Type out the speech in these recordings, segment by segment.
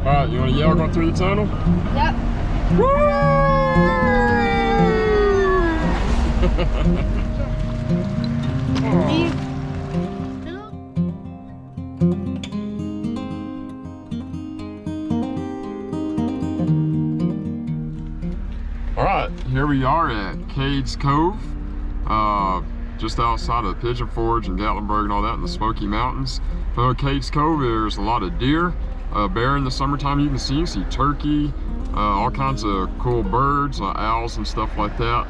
Alright, you want to yell going through the tunnel? Yep. Alright, here we are at Cades Cove, just outside of Pigeon Forge and Gatlinburg and all that in the Smoky Mountains. Cades Cove, there's a lot of deer, bear in the summertime. You can see turkey, all kinds of cool birds, owls and stuff like that.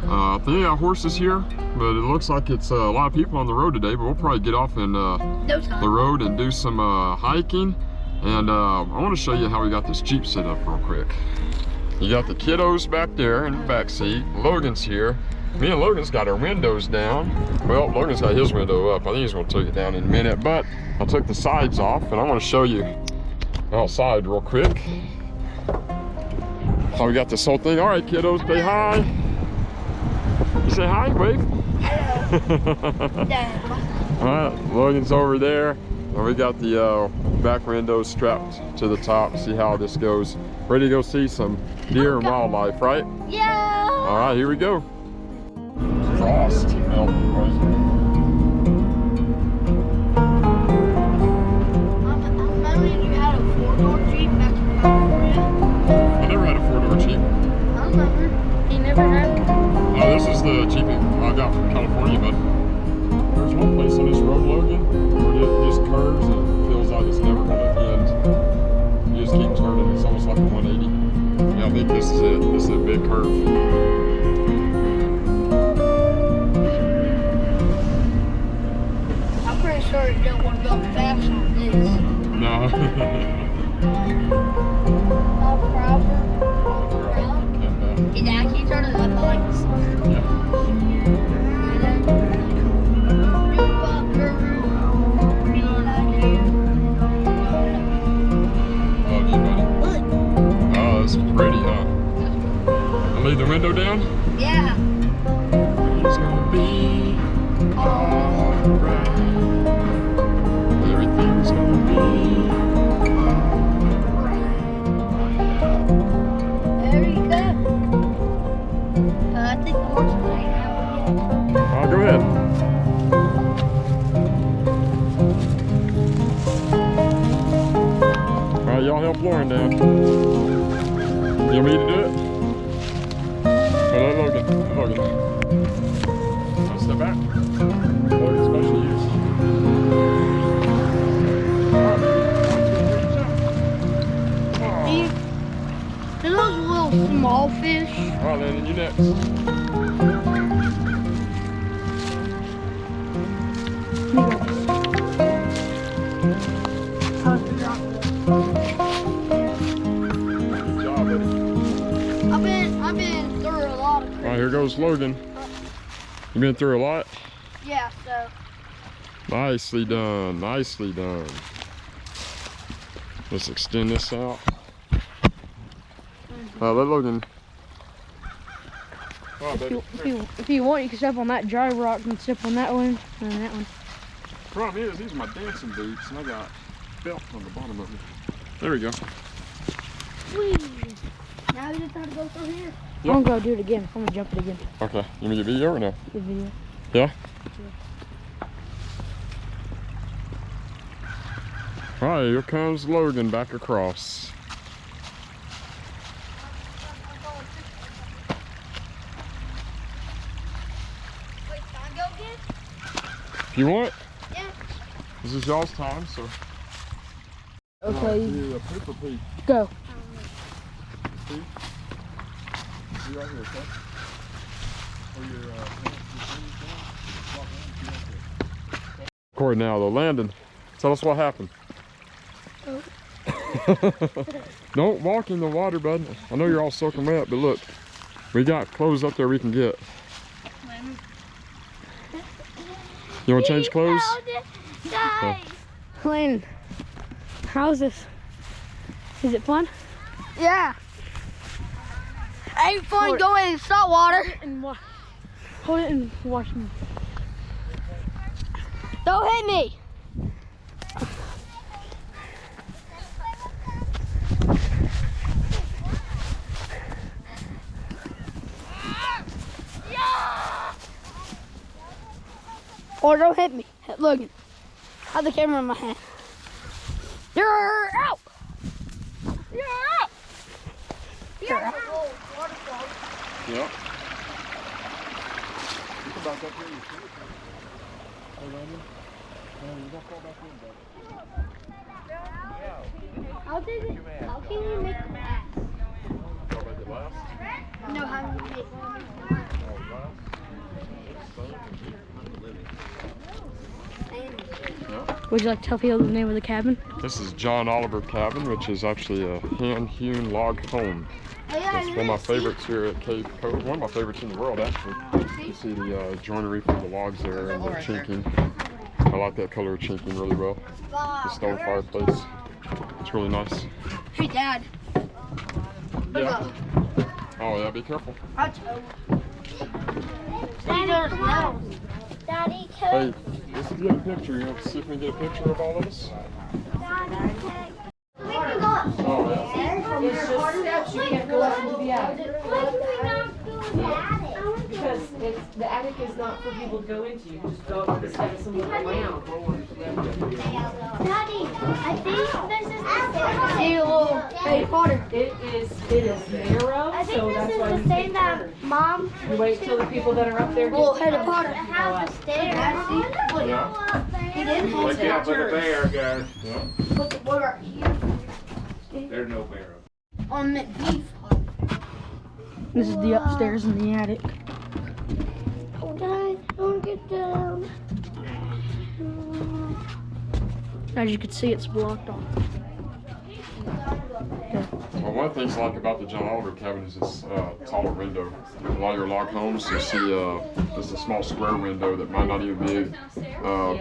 I think they got horses here, but it looks like it's a lot of people on the road today, but we'll probably get off in the road and do some hiking. And I want to show you how we got this Jeep set up real quick. You got the kiddos back there in the back seat. Logan's here. Me and Logan's got our windows down. Well, Logan's got his window up. I think he's going to take it down in a minute, but I took the sides off and I want to show you outside real quick. So we got this whole thing. All right, kiddos, say hi. You say hi, wave. All right, Logan's over there. And we got the back windows strapped to the top. See how this goes. Ready to go see some deer and wildlife, right? Yeah. All right, here we go. Frost melting, right? I'm remembering you had a 4-door Jeep back in California. I never had a 4-door Jeep. I remember. You never had? No, this is the Jeep I got from California, but there's one place on this road, Logan, where it just curves and it feels like it's never going to end. You just keep turning. It's almost like a 180. Yeah, I think this is it. This is a big curve. I'm pretty sure you don't want to go fast on this. No. All proud. It actually turns up like this. Love you, buddy. Oh, this is pretty, huh? I'll leave the window down? Yeah. It's gonna be alright. Everything's gonna be There you go. I think the horse is right now. Oh, go ahead. Alright, y'all help Lauren down. You want me to do it? Hello, Logan. Logan. I'll step back. Logan's special use. They're those little small fish. Alright, Landon, you next. Good job, buddy. I've been through a lot of All right, here goes Logan. You been through a lot? Yeah, so Nicely done, nicely done. Let's extend this out. Let Logan. Oh, baby. If you want, you can step on that dry rock and step on that one and that one. Problem is, these are my dancing boots, and I got felt on the bottom of them. There we go. whee. Now we just have to go through here. Yep. I'm gonna go do it again. I'm gonna jump it again. Okay, you want me to video or no? Good video. Yeah? All right, here comes Logan back across. Wait, can I go again? If you want, Yeah. this is y'all's time, so. Okay. Do a poop or pee? Go. Pee? Be right here, okay? Or your Recording now though. Landon, tell us what happened. Oh. Don't walk in the water, bud. I know you're all soaking wet, but look, we got clothes up there we can get. You want to change clothes? Guys. Lane, how's this? Is it fun? Yeah. Ain't fun going in salt water. Hold it and watch me. Don't hit me. Or don't hit me. Logan. I have the camera in my hand. You're out! You're out! You're out. Yep. You can back up here. You see it. Hey, Landon. You don't fall back in, buddy. How can you make glass? Go back to last. No, how do you make Would you like to tell people the name of the cabin? This is John Oliver Cabin, which is actually a hand-hewn log home. It's one of my favorites here at Cades Cove. One of my favorites in the world, actually. You see the joinery from the logs there and the chinking. I like that color of chinking really well. The stone fireplace. It's really nice. Hey, Dad. Yeah. Oh, yeah, be careful. Daddy, Hey, let's get a picture. You want to see if we can get a picture of all of us? Oh, yeah. It's just steps, you can't go up into the attic. Because the attic is not for people to go into. You just go up the steps and look around. Daddy, I think this is the Harry Potter. It is narrow, I think so that's this why is you the same take that turns. Mom. You wait till the people that are up there get Harry Potter has the stairs. Yeah. He didn't have Look out for the bear, guys. Put the water here There's no bear. on the beef. This is the upstairs in the attic. Oh, Dad, don't get down. As you can see, it's blocked off. Well, one of the things I like about the John Oliver cabin is this taller window. A lot of your log homes, you see just a small square window that might not even be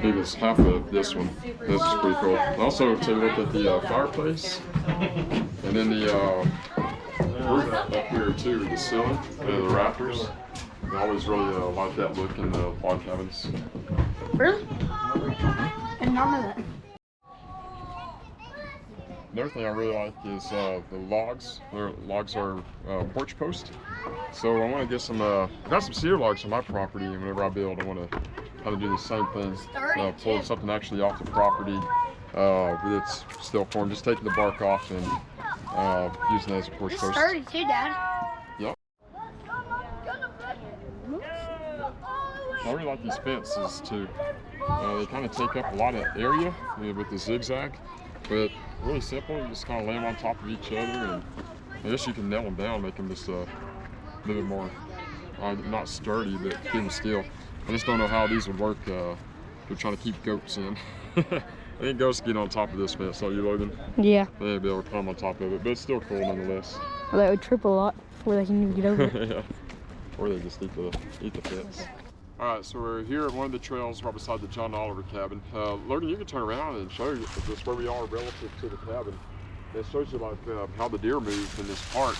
big as half of this one. This is pretty cool. Also, to look at the fireplace, and then the roof up here too, the ceiling and the rafters. I always really like that look in the log cabins. Really? And none of that. Another thing I really like is the logs. The logs are porch post. So I want to get some, I got some cedar logs on my property, and whenever I build, I want to kind of do the same thing. Pull something actually off the property with its still form, just taking the bark off and using it as a porch It's post. sturdy too, Dad. Yep. I really like these fences too. They kind of take up a lot of area with the zigzag, but really simple. You just kind of lay them on top of each other, and I guess you can nail them down, make them just a little bit more, not sturdy, but keep them still. I just don't know how these would work if you're trying to keep goats in. I think goats get on top of this fence, don't you, Logan? Yeah. They'd be able to climb on top of it, but it's still cool nonetheless. Well, that would trip a lot before they can even get over it. Yeah. Or they just eat the fence. All right, so we're here at one of the trails right beside the John Oliver cabin. Logan, you can turn around and show you just where we are relative to the cabin. It shows you like how the deer move in this park.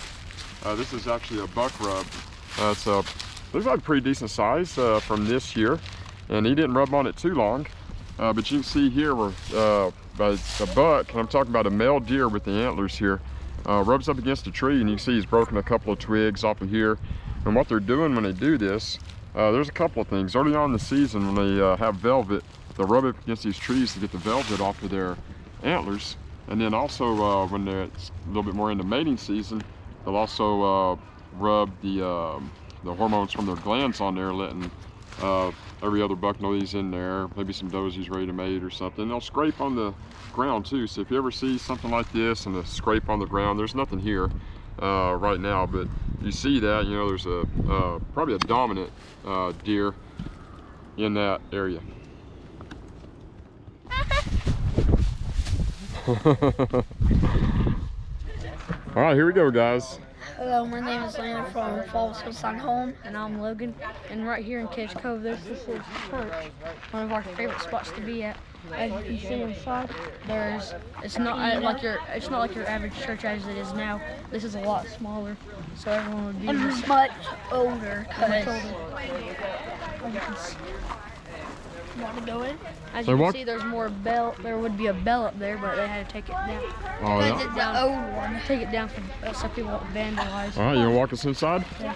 This is actually a buck rub. Looks like a pretty decent size from this year, and he didn't rub on it too long. But you can see here where a buck, and I'm talking about a male deer with the antlers here, rubs up against a tree, and you can see he's broken a couple of twigs off of here. And what they're doing when they do this, there's a couple of things. Early on in the season, when they have velvet, they'll rub it against these trees to get the velvet off of their antlers. And then also when it's a little bit more into mating season, they'll also rub the hormones from their glands on there, letting every other buck know he's in there, maybe some does he's ready to mate or something. They'll scrape on the ground too. So if you ever see something like this and a scrape on the ground, there's nothing here right now, but you see that, you know, there's probably a dominant deer in that area. All right, here we go, guys. Hello, my name is Lana from Falls Hillside Home. And I'm Logan. And right here in Cades Cove, this is church. One of our favorite spots to be at. As you can see inside, it's not like your average church as it is now. This is a lot smaller, so everyone would be And much older. much older. Want to go in? As Say you can what? see, there's more bell. There would be a bell up there, but they had to take it down. Oh, That's yeah. the old one. Take it down so people won't vandalize. All right, you gonna walk us inside? Yeah.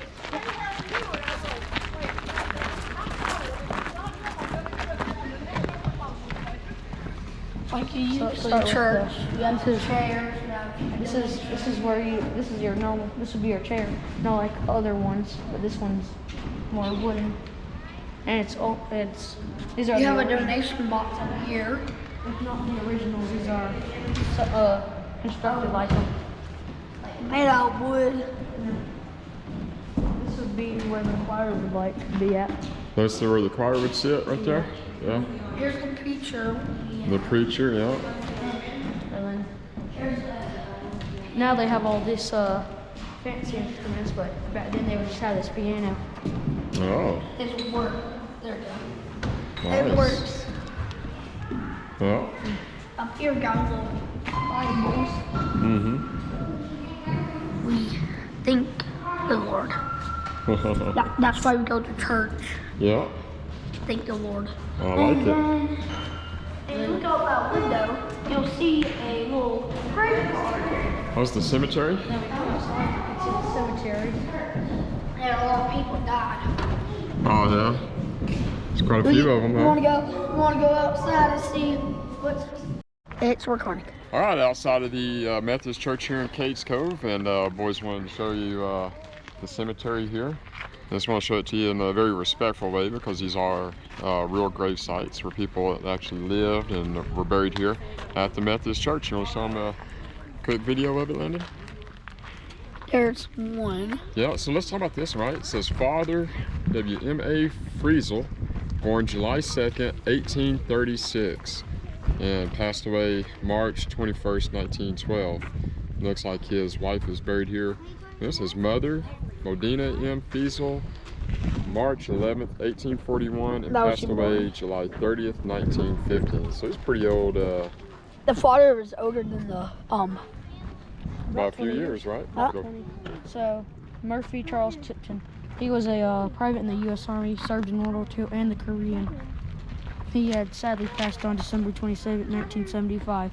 Like you used So start to with church. the- You have the chairs. This is where you. This is your normal. This would be your chair, not like other ones, but this one's more wooden. And it's old. These are You the have a original- donation box up here. It's not the originals. These are constructed like them. Made out of wood. This would be where the choir would like to be at. That's where the choir would sit, right there. Yeah. Here's the preacher. The preacher, yeah. And then now they have all this fancy instruments, but back then they would just have this piano. Oh, It's work. There you go. It nice. works. Yeah. Up here got little Bibles. Mm-hmm. We thank the Lord. That's why we go to church. Yeah, Thank the Lord. I like it. And if you look out that window, you'll see a little graveyard. How's the cemetery? It's a cemetery. And a lot of people died. Oh, yeah. There's quite a few of them, You want huh? to go outside and see what's... It's recording. All right, outside of the Methodist Church here in Cades Cove, and boys wanted to show you the cemetery here. I just want to show it to you in a very respectful way because these are real grave sites where people actually lived and were buried here at the Methodist Church. You want to show them a quick video of it, Landon? There's one. Yeah, so let's talk about this, right? It says Father W.M.A. Friesel, born July 2nd, 1836, and passed away March 21st, 1912. Looks like his wife is buried here. This is Mother Modena M. Friesel, March 11th, 1841, and That was passed your away boy. July 30th, 1915. So he's pretty old, The father was older than the about a few years, right? Huh? So Murphy Charles Tipton. He was a private in the U.S. Army, served in World War II and the Korean. He had sadly passed on December 27, 1975.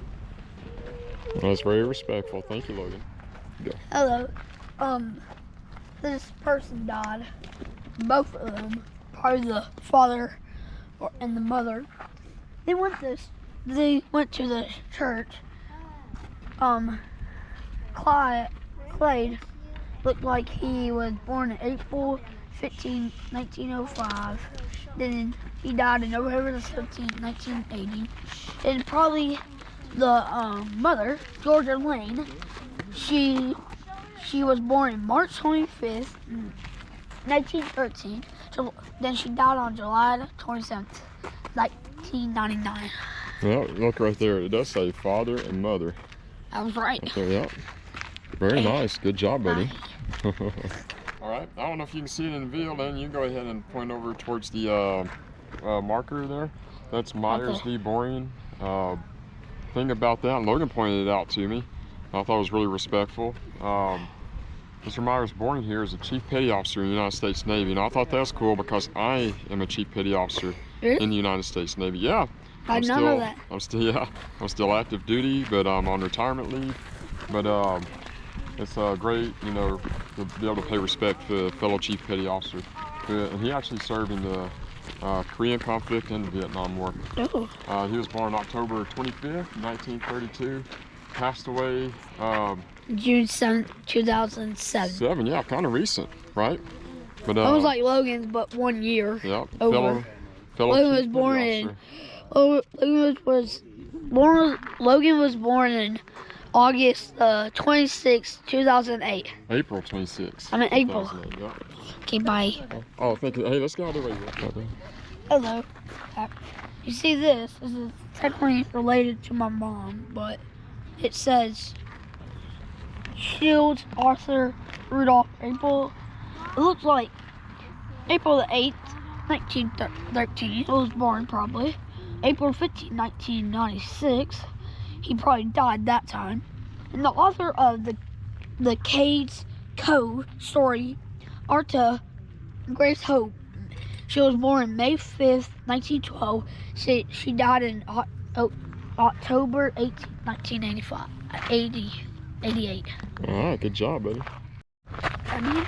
That's very respectful. Thank you, Logan. Hello. This person died. Both of them, probably the father and the mother. They went to the church. Clade looked like he was born in April 15, 1905. Then he died in November the 17th, 1980. And probably the mother, Georgia Lane, she was born on March 25th, 1913. So then she died on July 27th, 1999. Yeah, look right there. It does say father and mother. I was right. Right there, yeah. Very nice. Good job, buddy. All right. I don't know if you can see it in the video, then you can go ahead and point over towards the marker there. That's Myers v. Boring. Thing about that, and Logan pointed it out to me. I thought it was really respectful. Mr. Myers Boring here is a Chief Petty Officer in the United States Navy, and I thought that was cool because I am a Chief Petty Officer Really? in the United States Navy. Yeah. I did not know that. I'm still active duty, but I'm on retirement leave. But it's great, you know, to be able to pay respect to a fellow Chief Petty Officer. And he actually served in the Korean conflict and the Vietnam War. Oh. He was born October 25th, 1932. Passed away June 7th, 2007. yeah, kind of recent, right? But Almost like Logan's, but 1 year. yeah, over. fellow Logan Chief was born Petty in. Officer. Logan was born in August 26, 2008. April 26th. I'm in April. 2008, yeah. Okay, bye. Oh, thank you. Hey, let's go out the way. Hello. You see this? This is technically related to my mom, but it says Shields, Arthur, Rudolph, April. It looks like April the 8th, 1913. He was born probably. April 15, 1996. He probably died that time. And the author of the Cades Cove story, Arta Grace Hope, She was born May 5th, 1912. She died in October 18th, 1985, 88. All right, good job, buddy. I mean,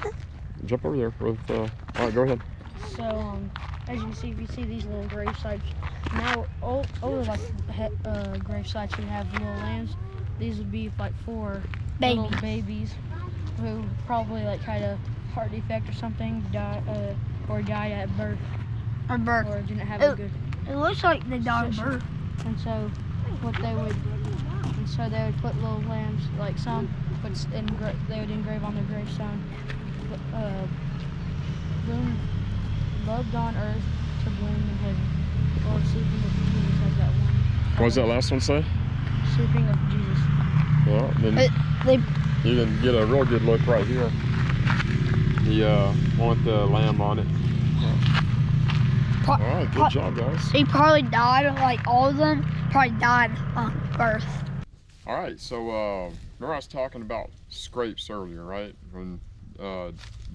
Jump over there with, all right, go ahead. So, as you can see, if you see these little grave sites, now older like grave sites you have little lambs, these would be like for little babies who probably like had a heart defect or something, or died at birth, or didn't have a good. It looks like they died at birth. And so, they would put little lambs, like some, they would engrave on their gravestone. Bloom, loved on earth to bloom in heaven. Or sleeping with Jesus, has that one. What does that last one say? Sleeping with Jesus. Well, then you can get a real good look right here. Want the lamb on it. All right, good job, guys. He probably died, like all of them, probably died on birth. All right, so remember I was talking about scrapes earlier, right? When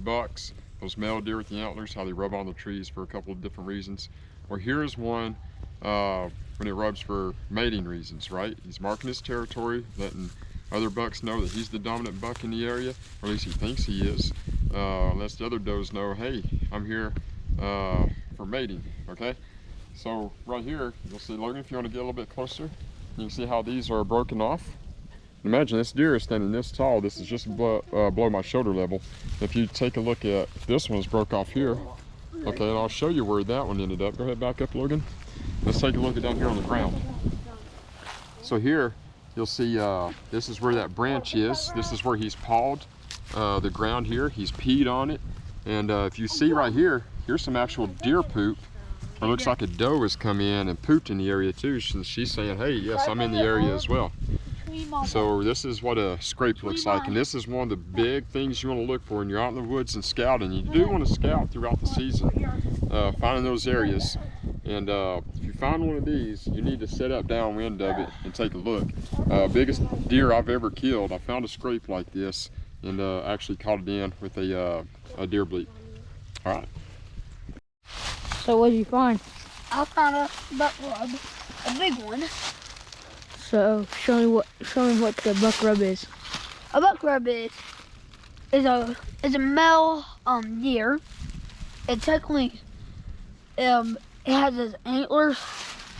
bucks, those male deer with the antlers, how they rub on the trees for a couple of different reasons. Well, here's one when it rubs for mating reasons, right? He's marking his territory, letting other bucks know that he's the dominant buck in the area, or at least he thinks he is. Lets the other does know, hey, I'm here for mating, okay? So right here, you'll see, Logan, if you want to get a little bit closer, you can see how these are broken off. Imagine this deer is standing this tall. This is just below my shoulder level. If you take a look at this one's broke off here, okay, and I'll show you where that one ended up. Go ahead, back up, Logan. Let's take a look at down here on the ground. So here, you'll see this is where that branch is. This is where he's pawed the ground here. He's peed on it. And if you see right here, here's some actual deer poop. It looks like a doe has come in and pooped in the area too. She's saying, hey, yes, I'm in the area as well. So this is what a scrape looks like, and this is one of the big things you want to look for when you're out in the woods and scouting. You do want to scout throughout the season, finding those areas. And if you find one of these, you need to set up downwind of it and take a look. Biggest deer I've ever killed, I found a scrape like this and actually caught it in with a deer bleat. All right. So what did you find? I found a buck rub, a big one. So show me what the buck rub is. A buck rub is a male deer. It technically it has its antlers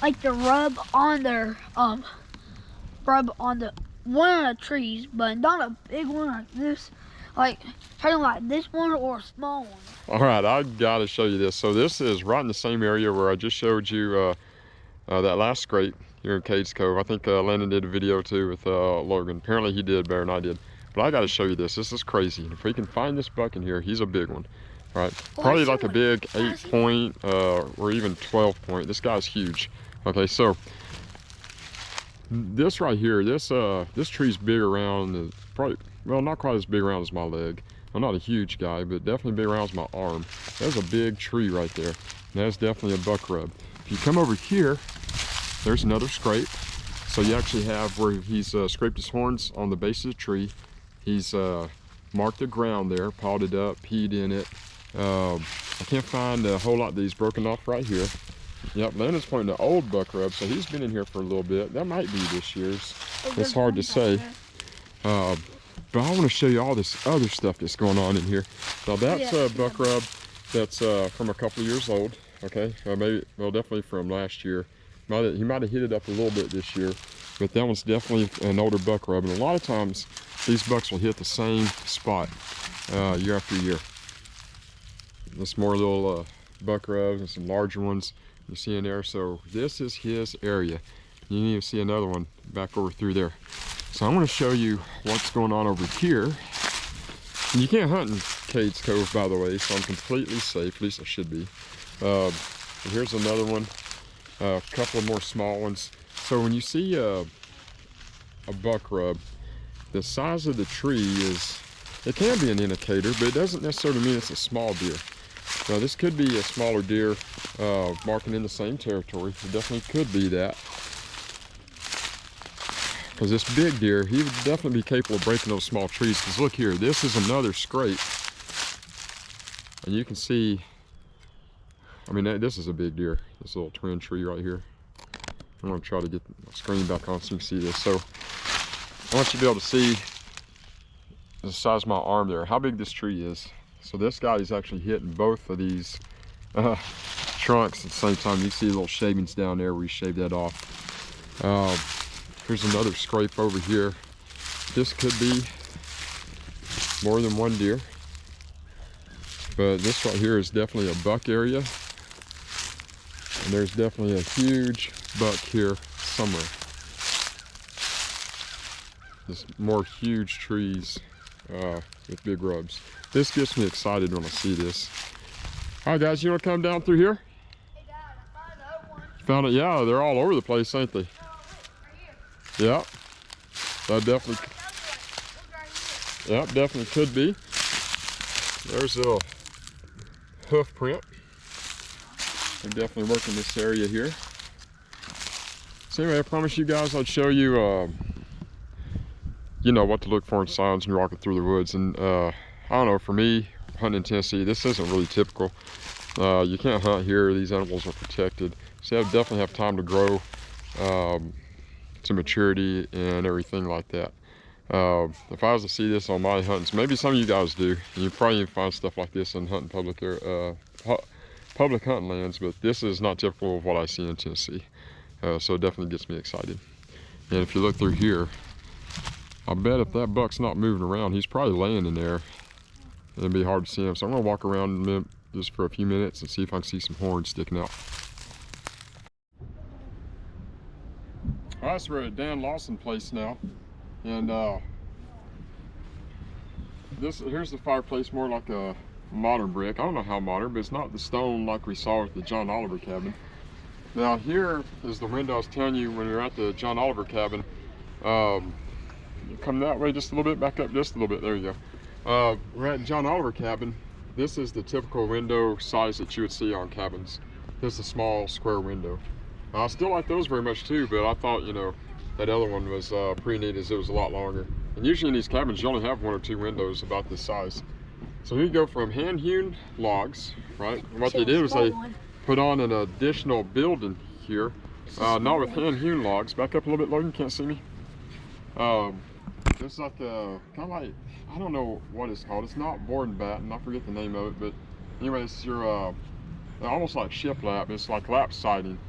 like to rub on the one of the trees, but not a big one like this. Like kind of like this one or a small one. All right, I gotta show you this. So this is right in the same area where I just showed you that last scrape here in Cades Cove. I think Landon did a video too with Logan. Apparently he did better than I did. But I gotta show you this. This is crazy. If we can find this buck in here, he's a big one. Right? Probably like a big 8-point or even 12-point. This guy's huge. Okay, so this right here, this tree's big around, probably, well, not quite as big around as my leg. I'm not a huge guy, but definitely big around as my arm. There's a big tree right there. And that's definitely a buck rub. If you come over here, there's another scrape. So you actually have where he's scraped his horns on the base of the tree. He's marked the ground there, pawed it up, peed in it. I can't find a whole lot of these broken off right here. Yep, Landon's pointing to old buck rub, so he's been in here for a little bit. That might be this year's. It's hard to say. But I want to show you all this other stuff that's going on in here. Now that's a buck rub that's from a couple of years old. Okay, maybe, well, definitely from last year. He might have hit it up a little bit this year, but that one's definitely an older buck rub. And a lot of times, these bucks will hit the same spot year after year. There's more little buck rubs and some larger ones you see in there. So this is his area. You can even see another one back over through there. So I'm going to show you what's going on over here. And you can't hunt in Cades Cove, by the way, so I'm completely safe. At least I should be. Here's another one. A couple of more small ones. So when you see a buck rub, the size of the tree is, it can be an indicator, but it doesn't necessarily mean it's a small deer. Now this could be a smaller deer marking in the same territory. It definitely could be that. Because this big deer, he would definitely be capable of breaking those small trees. Because look here, this is another scrape. And you can see I mean, this is a big deer. This little twin tree right here. I'm gonna try to get the screen back on so you can see this. So I want you to be able to see the size of my arm there, how big this tree is. So this guy is actually hitting both of these trunks at the same time. You see little shavings down there where he shaved that off. Here's another scrape over here. This could be more than one deer, but this right here is definitely a buck area, and there's definitely a huge buck here somewhere. There's more huge trees with big rubs. This gets me excited when I see this. All right, guys, you want to come down through here? Hey, Dad, I found another one. Found it? Yeah, they're all over the place, ain't they? Right here. Yeah, that definitely. Look right here. Yep, definitely could be. There's a hoof print. They're definitely working this area here. So anyway, I promised you guys I'd show you, you know, what to look for in signs when you're walking through the woods. And I don't know, for me, hunting in Tennessee, this isn't really typical. You can't hunt here. These animals are protected. So you definitely have time to grow to maturity and everything like that. If I was to see this on my hunts, maybe some of you guys do, you probably even find stuff like this in hunting public hunting lands, but this is not typical of what I see in Tennessee. So it definitely gets me excited. And if you look through here, I bet if that buck's not moving around, he's probably laying in there. It'd be hard to see him. So I'm gonna walk around just for a few minutes and see if I can see some horns sticking out. All right, so we're at Dan Lawson place now. And here's the fireplace, more like a modern brick. I don't know how modern, but it's not the stone like we saw at the John Oliver cabin. Now here is the window I was telling you when we were at the John Oliver cabin. You come that way just a little bit, back up just a little bit, there you go. We're at John Oliver cabin. This is the typical window size that you would see on cabins. This is a small square window. I still like those very much too, but I thought, you know, that other one was pretty neat as it was a lot longer. And usually in these cabins, you only have 1 or 2 windows about this size. So here you go from hand-hewn logs, right? And what they did was they put on an additional building here, not with hand-hewn logs. Back up a little bit, Logan, can't see me. This is like a, kind of like, I don't know what it's called. It's not board and batten, I forget the name of it, but anyway, it's your, almost like shiplap. It's like lap siding.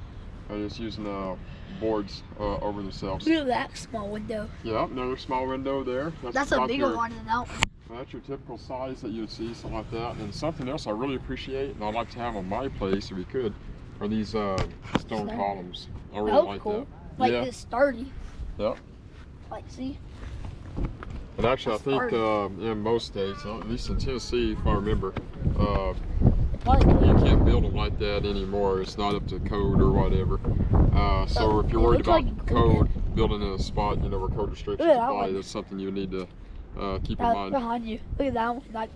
It's using boards over themselves. Look at that small window. Yeah, another small window there. That's a bigger one than that one. That's your typical size that you would see, something like that. And something else I really appreciate, and I'd like to have on my place if we could, are these stone columns. I really like cool. that. Like yeah. this sturdy. Yep. Like, see? And actually, I think in most states, at least in Tennessee, if I remember, you can't build them like that anymore. It's not up to code or whatever. So if you're worried about code, building in a spot, you know, where code restrictions apply, that's something you need to keep in mind. Behind you. Look at that one. Like,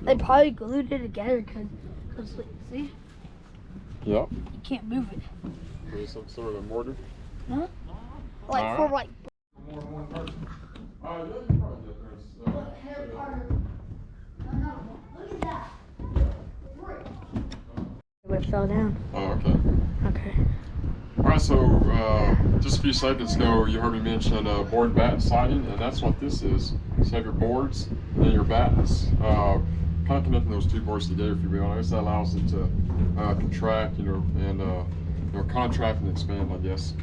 they probably glued it together because, see? Yep. You can't move it. There's some sort of a mortar. Huh? Like, for like. More than one person. Yeah, you probably get Look at that. It fell down. Oh, okay. Okay. All right, so just a few seconds ago, you heard me mention board and batten siding, and that's what this is. So you have your boards and your battens. Kind of connecting those two boards together, if you will. I guess that allows it to contract, you know, and you know, contract and expand, I guess.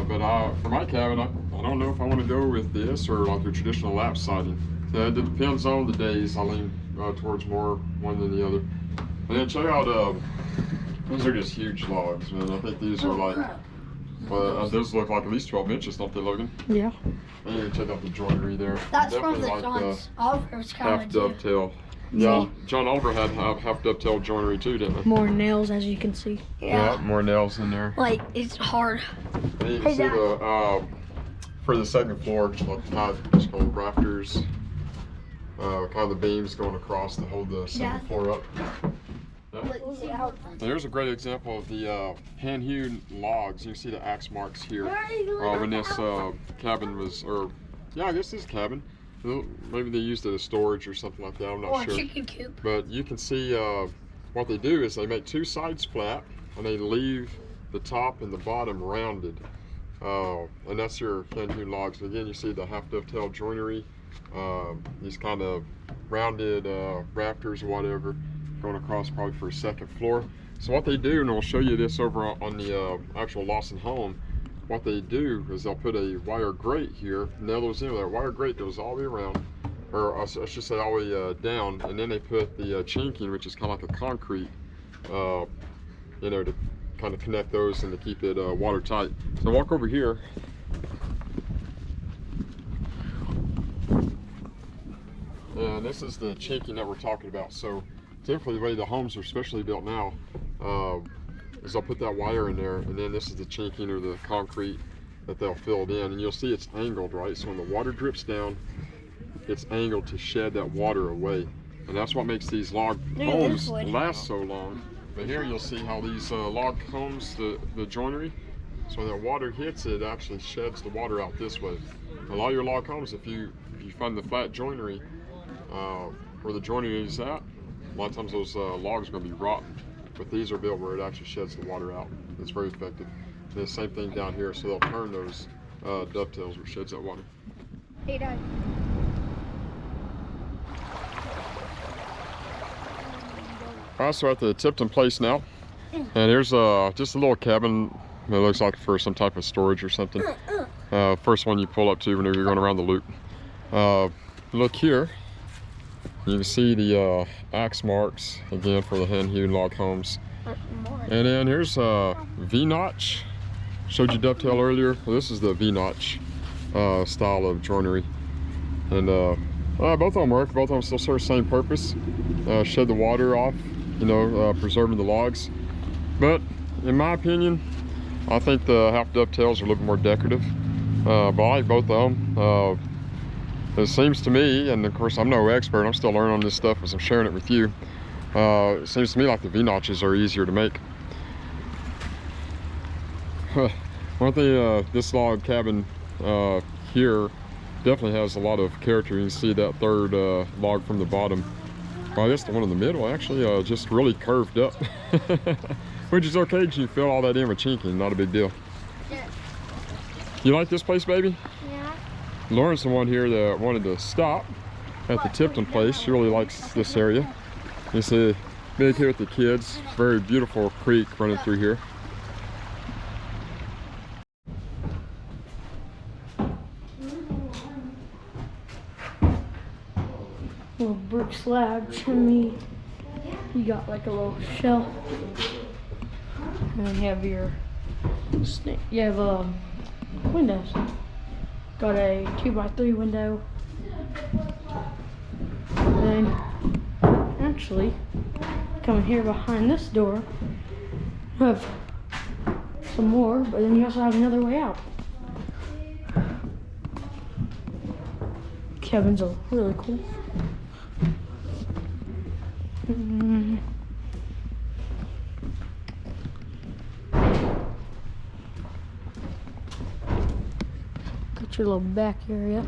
But for my cabin, I don't know if I want to go with this or like your traditional lap siding. So it depends on the days. I lean towards more one than the other. And then check out, these are just huge logs, man. I think these are like, those look like at least 12 inches, don't they, Logan? Yeah. And you can check out the joinery there. That's definitely from the like John Oliver's cabin. half dovetail. Yeah, John Oliver had half dovetail joinery too, didn't he? More nails, as you can see. Yeah, more nails in there. Like, it's hard. And you can see the, for the second floor, just called rafters, kind of the beams going across to hold the second floor up. Yeah. There's a great example of the hand-hewn logs. You can see the axe marks here. When this cabin was, I guess this cabin. Maybe they used it as storage or something like that. I'm not sure. Or a chicken coop. But you can see what they do is they make two sides flat and they leave the top and the bottom rounded. And that's your hand-hewn logs. Again, you see the half dovetail joinery, these kind of rounded rafters or whatever going across probably for a second floor. So what they do, and I'll show you this over on the actual Lawson home, what they do is they'll put a wire grate here, nail those in. That wire grate goes all the way around, or I should say all the way down, and then they put the chinking, which is kind of like a concrete, you know, to kind of connect those and to keep it watertight. So walk over here. And this is the chinking that we're talking about. So typically the way the homes are especially built now, is they'll put that wire in there, and then this is the chinking or the concrete that they'll fill it in, and you'll see it's angled, right? So when the water drips down, it's angled to shed that water away, and that's what makes these log homes last so long. But here you'll see how these log homes, the joinery, so when that water hits it, it actually sheds the water out this way. A lot of your log homes, if you find the flat joinery where the joinery is at, a lot of times those logs are going to be rotten. But these are built where it actually sheds the water out. It's very effective. And the same thing down here, so they'll turn those dovetails where it sheds that water. Hey, Dad. All right, so at the Tipton place now, and here's just a little cabin. It looks like for some type of storage or something. First one you pull up to whenever you're going around the loop. Look here. You can see the axe marks again for the hand-hewn log homes. And then here's V-notch. Showed you dovetail earlier. Well, this is the V-notch style of joinery. And both of them work. Both of them still serve the same purpose. Shed the water off, you know, preserving the logs. But in my opinion, I think the half dovetails are a little bit more decorative. But I like both of them. It seems to me, and of course I'm no expert, I'm still learning on this stuff as I'm sharing it with you. It seems to me like the V-notches are easier to make. One thing, this log cabin here definitely has a lot of character. You can see that third log from the bottom. Well, I guess the one in the middle actually just really curved up. Which is okay because you fill all that in with chinking, not a big deal. Yeah. You like this place, baby? Yeah. Lauren's the one here that wanted to stop at the Tipton place. She really likes this area. You see, big here with the kids. Very beautiful creek running through here. Little brick slab chimney. You got like a little shelf. And then you have your windows. Got a 2x3 window. And actually, coming here behind this door, you have some more, but then you also have another way out. Cabins are really cool. Got your little back area.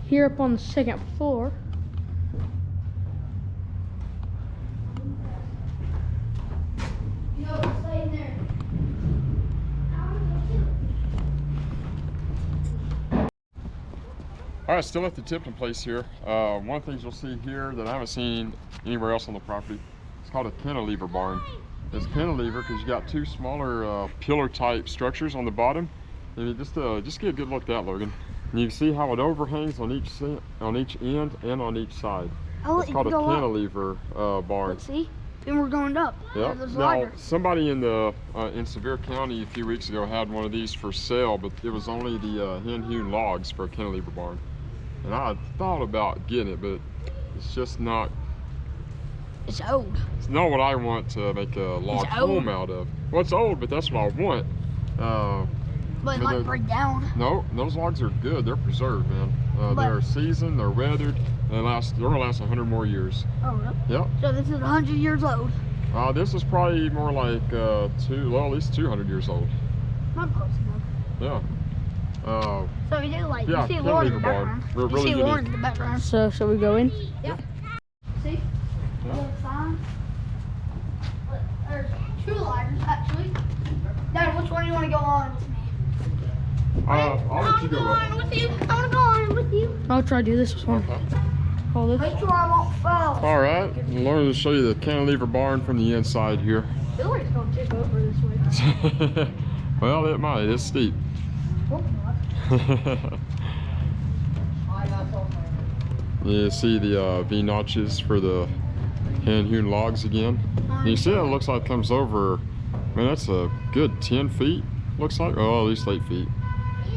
Here up on the second floor, All right, still at the Tipton place here. One of the things you'll see here that I haven't seen anywhere else on the property, it's called a cantilever barn. It's cantilever because you got two smaller pillar type structures on the bottom. And you just get a good look at that, Logan. And you can see how it overhangs on each end and on each side. It's called a cantilever barn. Let's see, and we're going up. Yeah. Now, somebody in Sevier County a few weeks ago had one of these for sale, but it was only the hand-hewn logs for a cantilever barn. And I thought about getting it, but it's just not. It's old. It's not what I want to make a log home out of. Well, it's old, but that's what I want. But it might break down. No, those logs are good. They're preserved, man. They're seasoned, they're weathered. They're gonna last 100 more years. Oh, really? Yep. So this is 100 years old. This is probably more like at least 200 years old. Not close enough. Yeah. So you do like, Yeah, you see can't Lauren leave in a the barn. background. We're You really see unique. Lauren in the background. So shall we go in? Yep. See? Little sign. Look, there's 2 ladders actually. Dad, which one do you want to go on with me? I'll let you go up. with you. I want to go on with you. I'll try to do this one. Okay. Hold this. Make sure I won't fall. All right. Lauren will show you the cantilever barn from the inside here. I feel like it's gonna tip over this way. Well, it might. It's steep. You see the V-notches for the hand-hewn logs again. And you see it looks like it comes over, man, that's a good 10 feet, looks like. Oh, at least 8 feet.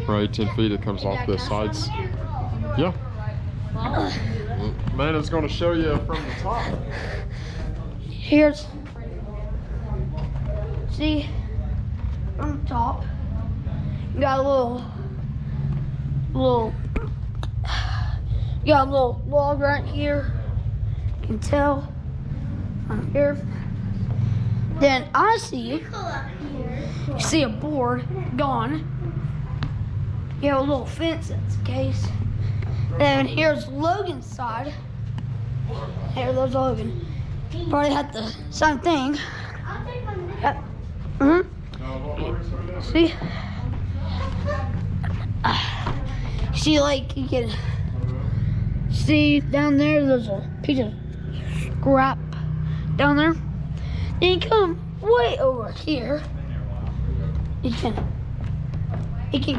Right, 10 feet it comes off the sides. Yeah. Man, it's going to show you from the top. Here's, see, from the top, you got a little log right here. You can tell right here. Then I see, you see a board gone. You have a little fence that's the case. Then here's Logan's side. Here, there's Logan. Probably had the same thing. Yep. See? See, like, you can see down there, there's a piece of scrap down there. Then you come way over here. You can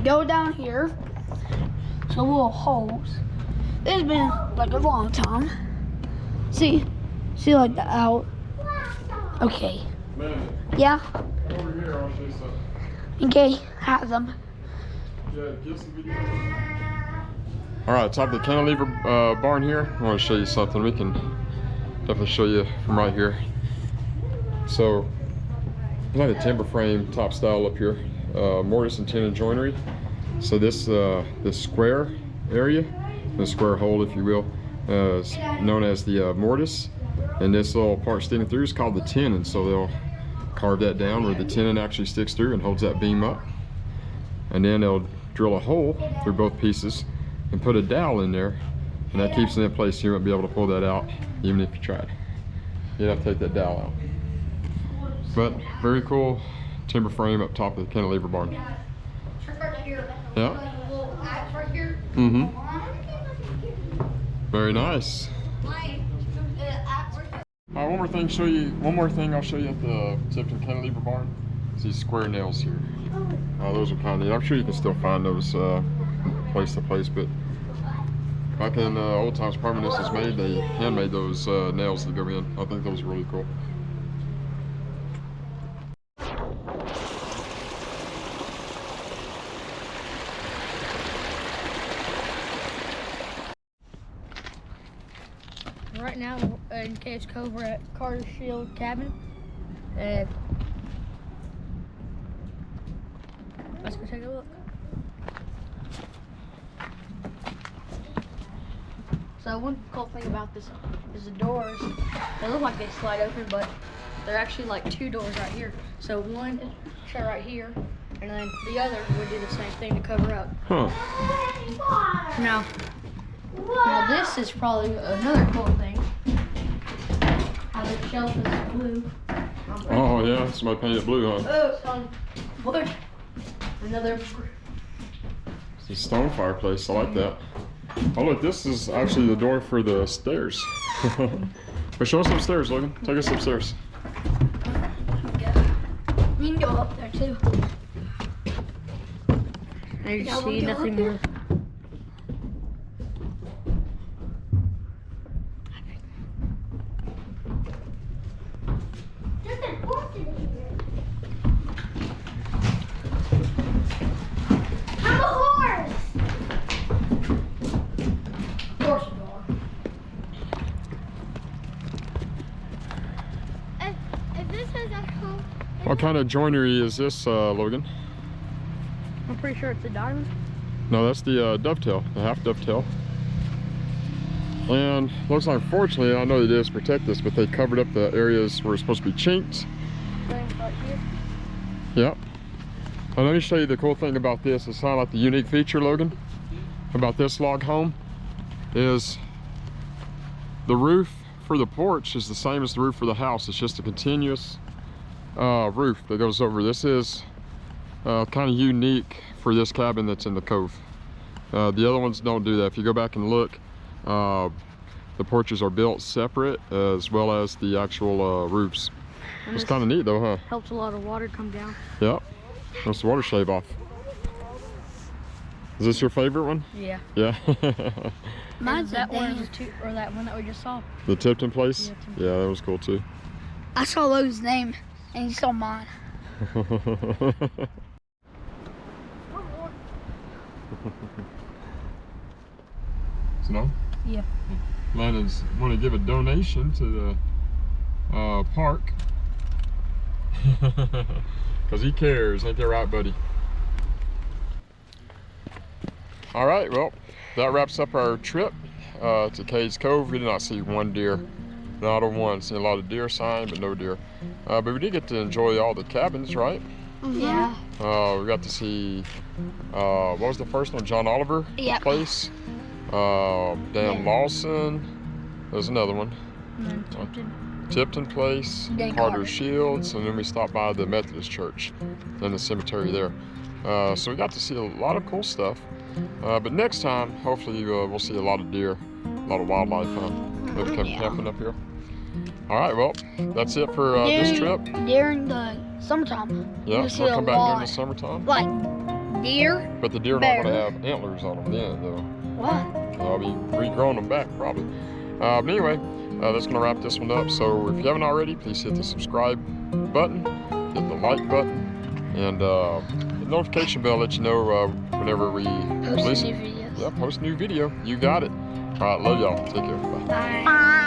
go down here. So little holes. It's been like a long time. See like the out. Okay. Yeah. Over here, I'll show you something. Okay, have them. Yeah, give some video. All right, top of the cantilever barn here. I want to show you something. We can definitely show you from right here. So, it's like a timber frame top style up here. Mortise and tenon joinery. So this square area, the square hole, if you will, is known as the mortise. And this little part sticking through is called the tenon. So they'll carve that down where the tenon actually sticks through and holds that beam up. And then they'll drill a hole through both pieces and put a dowel in there, and that keeps it in place. You won't be able to pull that out even if you tried. You'd have to take that dowel out. But very cool timber frame up top of the cantilever barn. Yeah. Mm-hmm. Very nice. One more thing I'll show you at the Tipton cantilever barn. It's these square nails here. Those are kind of neat. I'm sure you can still find those place to place, but back in old times, permanence was made. They handmade those nails that go in. I think those are really cool. Right now in Cades Cove, we're at Carter's Shield Cabin. Let's go take a look. So one cool thing about this is the doors. They look like they slide open, but they're actually like 2 doors right here. So one is right here, and then the other would do the same thing to cover up. Huh. Now this is probably another cool thing. How the shelf is blue. Oh yeah, somebody painted blue, huh? Oh, it's on wood. Another. It's a stone fireplace. I like that. Oh look, this is actually the door for the stairs. But show us upstairs, Logan. Take us upstairs. You can go up there too. I see nothing more. What kind of joinery is this, Logan? I'm pretty sure it's a diamond. No, that's the dovetail, the half dovetail. And looks like, unfortunately, I know they did this to protect this, but they covered up the areas where it's supposed to be chinked. Right here. Yep. Let me show you the cool thing about this. It's kind of like the unique feature, Logan, about this log home is the roof for the porch is the same as the roof for the house. It's just a continuous roof that goes over. This is kind of unique for this cabin that's in the cove. The other ones don't do that. If you go back and look, the porches are built separate as well as the actual roofs. And It's kind of neat though, huh? helps a lot of water come down. Yep. That's the water shave off. Is this your favorite one? Yeah. Yeah. Mine's that a one, Dan. or that one that we just saw. The Tipton place? Yeah, Tipton. Yeah, that was cool too. I saw Logan's name, and he saw mine. So, Yeah. Landon's want to give a donation to the park because he cares. Ain't that right, buddy? All right, well, that wraps up our trip to Cades Cove. We did not see one deer, not a one. Seen a lot of deer sign, but no deer. But we did get to enjoy all the cabins, right? Yeah. We got to see what was the first one? John Oliver Yep. place. Dan Lawson. There's another one. And then Tipton place, Dan Carter Carter. Shields, and then we stopped by the Methodist Church and the cemetery there. So we got to see a lot of cool stuff. But next time, hopefully we'll see a lot of deer, a lot of wildlife. Maybe come Yeah. camping up here. All right, well, that's it for this trip. During the summertime, Yeah, you see we'll a come back during lot. the summertime. Like deer. But the deer are not going to have antlers on them then, though. What? I'll be regrowing them back probably. But anyway, that's going to wrap this one up. So if you haven't already, please hit the subscribe button, hit the like button, and the notification bell let you know whenever we Post release new videos. Yeah, post a new video. You got it. All right, love y'all. Take care. Bye. Bye.